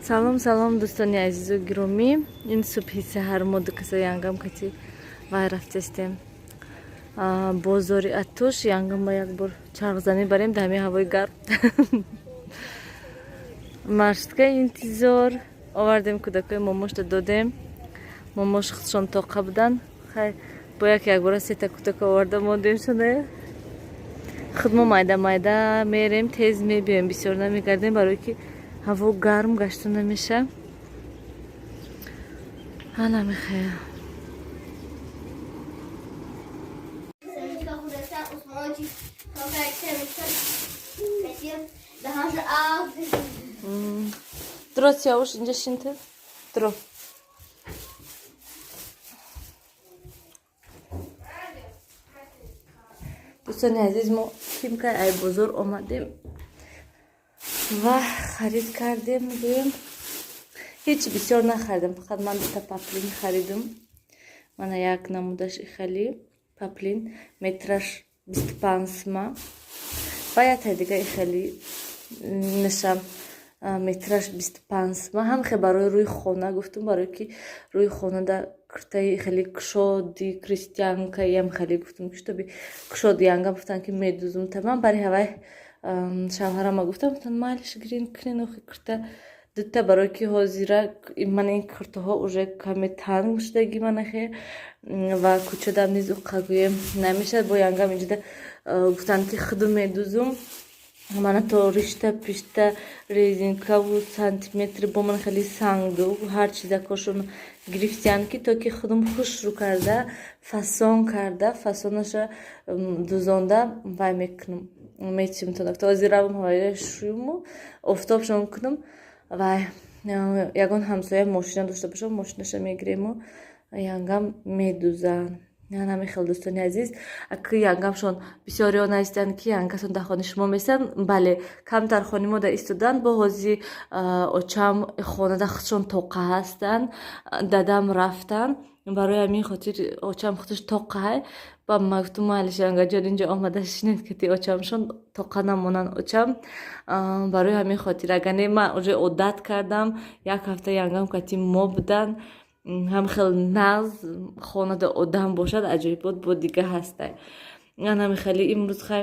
Салом салом дӯстони азизу гиромӣ. Ин субҳи саҳар мо ду касо янгам кати вай рафтастем бозори Атуш. Янгам ба як бор чарғзанӣ барем дар ҳамин ҳавои гарм. Маршрутка интизор овардем, кӯдакои момошро додем. Момош худшон тоқа буданд. Хай бо як бора сета кӯдако оварда мондем шуне. Худ мо майда мерем, тез мебиёем, бисёр намегардем, барои ки ҳаво гарм гашта намеша. Ана мехая. Дро сиёвуш инҷа шинтир. Дро. дӯстони азиз, мо кимкай ай бозор омадем ва харид кардем. Гӯем ҳеҷ бисёр нахаridем, фақат ман дута паплин харидам. Мана як намудаш ихали паплин метраш 25 сма ва ятай дига ихали нишам метраш 25 сма. Ҳам хе барои рӯи хона гуфтам, барои ки рӯи хона да куртаи ихали кушоди кристиянкаям хали гуфтам, ки штоби кушоди янгам гуфтан ки медузум тамам. Бари ҳавай шавҳарама гуфтам, майлиш гирин кунин охи курта дута, барои ки ҳозира ман ин куртаҳо уже каме танг шудаги манахе ва кучодам низ уққагӯем намешад. Бо янгам инҷода гуфтан ки худу медузум. Мана то ришта пишта резинкаву сантиметри бо ман хеле санду ҳар чиза кошум гирифтян ки то ки худум хушру карда фасонаша дузонда вай мекунам мечим то ҳозиравум ҳавои шуму офтобшон кунам. Вай ягон ҳамсоя мошина дошта бошам, мошинаша мегирему янгам медузан. Янами хел дӯстони азиз, аки янгамшон бисёриҳо наистанд ки янгасон дар хони шумо месан. Бале, камтар хони мо да истодан, бо ҳози очам хонада худшон тоқа ҳастанд, дадам рафтан. Барои ҳамин хотир очам худш тоқаҳай. Ба ман гуфтам майлиш янгаҷон инҷо омада шинед ки ти очамшон тоқа намонанд очам. Барои ҳамин хотир агар не ман уже одат кардам, як ҳафта янгам кати мо буданд. ҳам хел нағз хонада одам бошад, аҷоибот бо дига ҳастай. Янами хеле имрӯз хай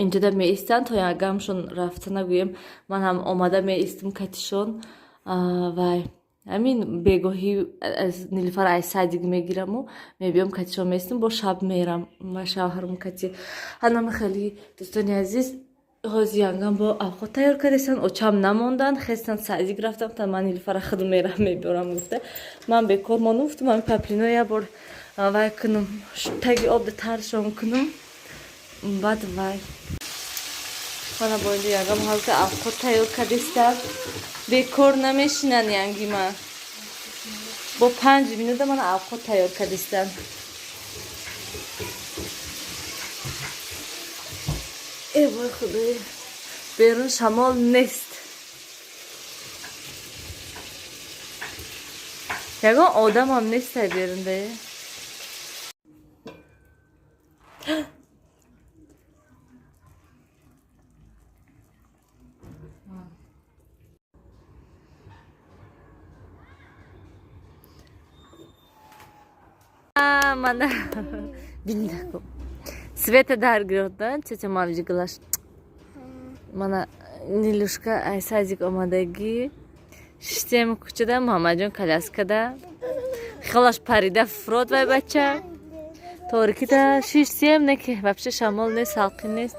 инҷода меистанд то ягамшон рафта нагӯем, ман ҳам омада меистам катишон. Вай ҳамин бегоҳӣ аз Нилуфар ай садик мегираму мебиём катишон меистам, бо шаб мерам ва шавҳарам кати. ҳанами хеле дӯстони азиз, ҳози янгам бо авқот тайёр кардестан, очам намонданд, хестан садик рафтам, та ман Нилуфара худум мерам меборам гуфта. Ман бекор монум, гуфтам ҳамин паплино я бор вай кунам, таги обда таршон кунам. Баъд вай мана бо инҷо янгам ҳалка авқот тайёр кардестан. Бекор намешинанд янги ман. Бо 5 минута мана авқот тайёр кардестан. Вай худои берун шамол нест. ягон одамам нестай берунда. Мана биндако Света даргиротдан чача мавҷигалаш. Мана Нилушка ай садик омадаги шистем кучада Муҳаммадҷон коляскада халаш парида фурод вай бача торикида шистем неки вообще шамол нест, салқин нест.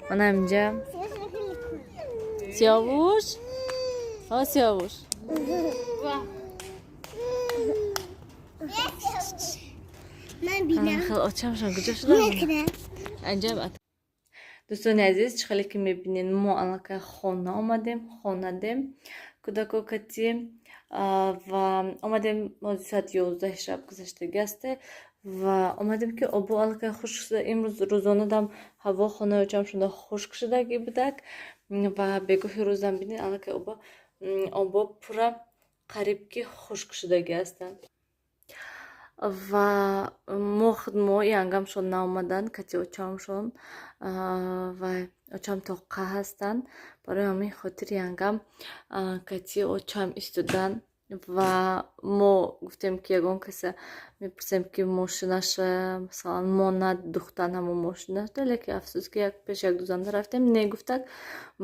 Мана инҷа сиёвуш сиёвуш хел очамшон куҷо шуда анҷаб. дӯстони азиз, чӣ хеле ки мебинед, мо аллакай хона омадем, хонадем кӯдако кати ва омадем ҳози соати 11 шаб гузаштаги асте ва омадем ки обо аллакай хушк шуда. имрӯз рӯзонадам ҳаво хонаи очамшуда хушк шудаги будак ва бегоҳи рӯзам бинед аллакай обо пура қариб ки хушк шудаги ҳастанд. ва мо янгамшон наомаданд кати очамшон ва очам тоққа ҳастанд. барои ҳамин хотир янгам кати очам истодан ва мо гуфтем ки ягон каса мепурсем ки мошинаша масалан монад духтан ҳамон мошинашда, лекин афсуски пеш 1-2 занда рафтем негуфтак.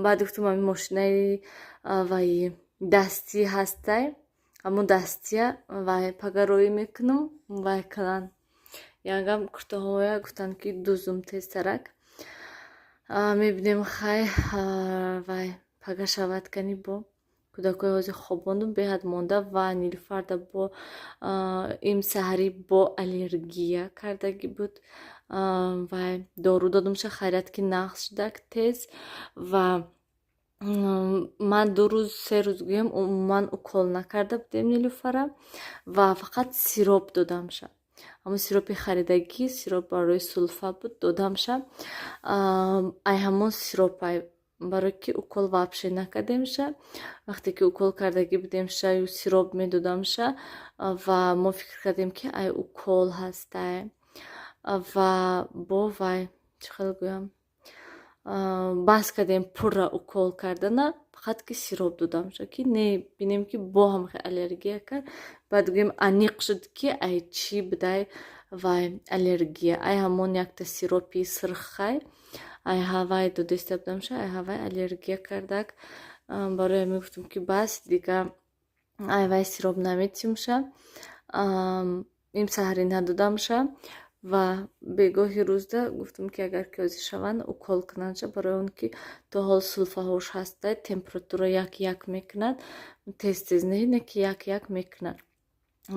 баъд гуфтем ҳамин мошинаи вай дастӣ ҳастай, ҳамон дастия вай пагароӣ мекунам вай канан. янгам куртаҳоя гуфтанд ки дузум тезтарак мебинем хай вай пага шавад кани бо кӯдакои ҳозир хобондум беҳад монда ва нилуфарда бо им саҳарӣ бо аллергия кардагӣ буд. вай дору додумша хайрат ки нағз шудак тез ва ман 2 рӯз 3 рӯз гӯям умуман укол накарда будем нилуфара ва фақат сироп додамша. ҳамон сиропи харидагӣ, сироп барои сулфа буд додамша. ай ҳамон сиропай барои ки укол вообще накардемша. вақте ки укол кардагӣ будемша ю сироп медодамша ва мо фикр кардем ки ай укол ҳастай ва бо вай чӣ хел гӯям баҳс кардем пурра укол кардана, фақат ки сироп додамша ки не бинем ки бо ҳам аллергия кард. баъд гӯем аниқ шуд ки ай чӣ будай вай аллергия. ай ҳамон якта сиропи сирхай ай ҳавай додеста будамша ай ҳавай аллергия кардак. барои ҳамин гуфтам ки бас дига ай вай сироп наметимша, им саҳарӣ надодамша ва бегоҳи рӯзда гуфтам ки агар ки озир шаванд укол кунанша, барои он ки то ҳол сулфаҳош ҳастай, температура 1-1 мекунад, тез не ки 1-1 мекунад.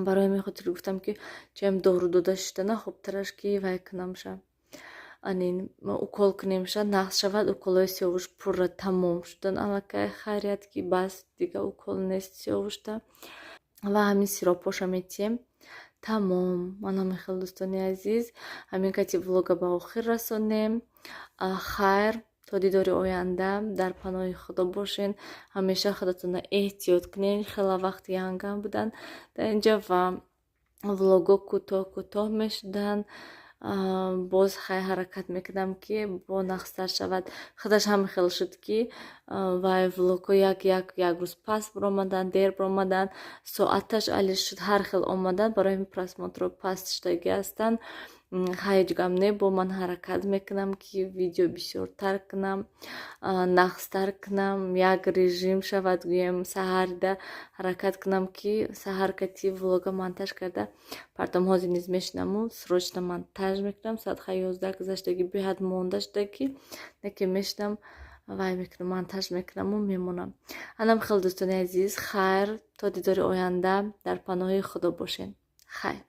барои ҳамин хотир гуфтам ки чаем дору дода шудана хубтараш ки вай кунамша, анин укол кунемша, нағз шавад. уколҳои сиёвуш пурра тамом шудан аллакай хайрят ки бас дига укол нест сиёвушда ва ҳамин сиропоша метием. тамом. манам хел дӯстони азиз, ҳамин кати влога ба охир расонем. хайр, то дидори оянда. дар паноҳи худо бошен, ҳамеша худатонро эҳтиёт кунен. хела вақт янгам будан дар инҷа ва влого кӯтоҳ мешудан. боз хай ҳаракат мекардам ки бо нақстар шавад. худаш ҳам хел шуд ки вай влогҳо як рӯз пас биромадан, дер биромадан, соаташ алиш шуд, ҳар хел омадан. барои ҳамин просмотрҳо паст шудагӣ ҳастанд. ҳеҷ гап не, бо ман ҳаракат мекунам ки видео бисёртар кунам, нақстар кунам, як режим шавад. гӯем саҳарда ҳаракат кунам ки саҳар кати влога монтаж карда партамҳози низ мешинаму срочно монтаж мекунам. соати 11 гузаштагӣ беҳад монда шудагӣ, лекин мешинам вай мекунам, монтаж мекунаму мемонам. анам хел дӯстони азиз, хайр, то дидори оянда. дар паноҳи худо бошен. хайр.